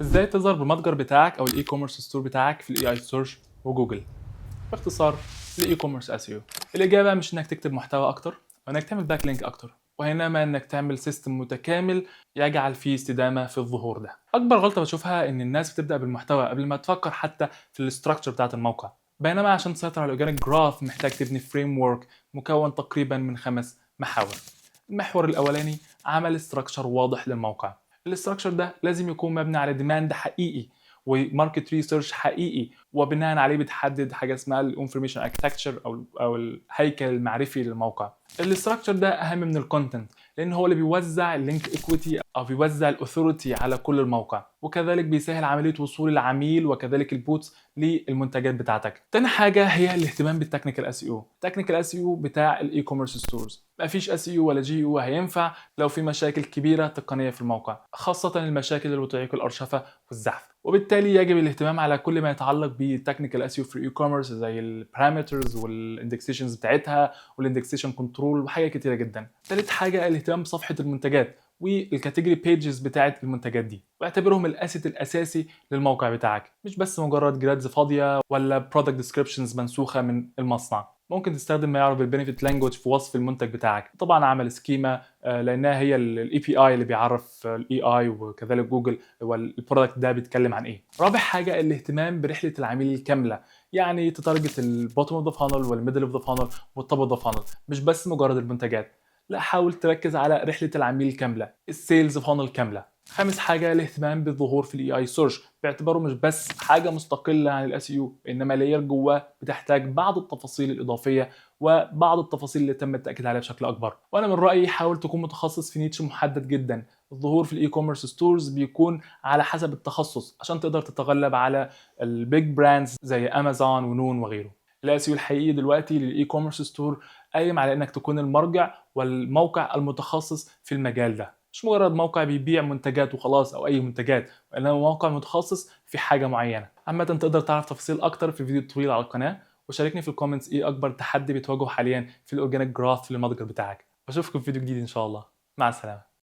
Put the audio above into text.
ازاي تظهر بالمتجر بتاعك او الاي كوميرس ستور بتاعك في الاي اي سيرش وجوجل؟ باختصار، الاي كوميرس اس يو الاجابه مش انك تكتب محتوى اكتر او انك تعمل باك لينك اكتر، وانما انك تعمل سيستم متكامل يجعل فيه استدامه في الظهور. ده اكبر غلطه بشوفها، ان الناس بتبدا بالمحتوى قبل ما تفكر حتى في الاستراكشر بتاعه الموقع، بينما عشان تسيطر على الاورجانيك جراف محتاج تبني فريم ورك مكون تقريبا من 5 محاور. المحور الاولاني، عمل استراكشر واضح للموقع. الاستراكشر ده لازم يكون مبني على ديماند حقيقي وماركت ريسيرش حقيقي، وبناء عليه بتحدد حاجه اسمها الانفورميشن اركتكتشر او الهيكل المعرفي للموقع. الاستراكشر ده اهم من الكونتنت، لان هو اللي بيوزع اللينك ايكويتي او بيوزع الاثوريتي على كل الموقع، وكذلك بيسهل عمليه وصول العميل وكذلك البوتس للمنتجات بتاعتك. تاني حاجه هي الاهتمام بالتكنيكال اس اي او. التكنيكال اس اي او بتاع الاي كوميرس ستورز مفيش اس اي او ولا جي او هينفع لو في مشاكل كبيره تقنيه في الموقع، خاصه المشاكل اللي بتعيق الارشفه والزحف. وبالتالي يجب الاهتمام على كل ما يتعلق بالتكنيكال اس اي في الاي كوميرس، زي البارامترز والاندكسيشنز بتاعتها والاندكسيشن كنترول وحاجات كتيره جدا. ثالث حاجه الاهتمام بصفحه المنتجات والكاتيجوري بيجز بتاعه المنتجات دي، واعتبرهم الاسيت الاساسي للموقع بتاعك، مش بس مجرد جرادز فاضيه ولا برودكت ديسكريبشنز منسوخه من المصنع. ممكن تستخدم ما يعرف بالبنفيت لانجوج في وصف المنتج بتاعك، طبعا عمل سكيما لانها هي الاي بي اي اللي بيعرف الاي اي، وكذلك جوجل هو البرودكت ده بيتكلم عن ايه. رابع حاجه الاهتمام برحله العميل الكامله، يعني تتارجت البوتtom اوف ذا فانل والميدل اوف ذا فانل والتوب اوف ذا فانل، مش بس مجرد المنتجات. لا، حاول تركز على رحله العميل الكامله، السيلز فانل كامله. خامس حاجه الاهتمام بالظهور في الاي اي سيرش، باعتباره مش بس حاجه مستقله عن الاس يو، انما لاير جواه بتحتاج بعض التفاصيل الاضافيه وبعض التفاصيل اللي تم التاكيد عليها بشكل اكبر. وانا من رايي حاول تكون متخصص في نيتش محدد جدا. الظهور في الاي كوميرس ستورز بيكون على حسب التخصص عشان تقدر تتغلب على البيج براندز زي امازون ونون وغيره. الاس يو الحقيقي دلوقتي للاي كوميرس ستور قايم على انك تكون المرجع والموقع المتخصص في المجال ده، مش مجرد موقع بيبيع منتجات وخلاص او اي منتجات، وانما موقع متخصص في حاجه معينه. عامه تقدر تعرف تفاصيل اكتر في الفيديو الطويل على القناه، وشاركني في الكومنتس ايه اكبر تحدي بتواجهه حاليا في الاورجانيك جراث في المتجر بتاعك. واشوفكم في فيديو جديد ان شاء الله. مع السلامه.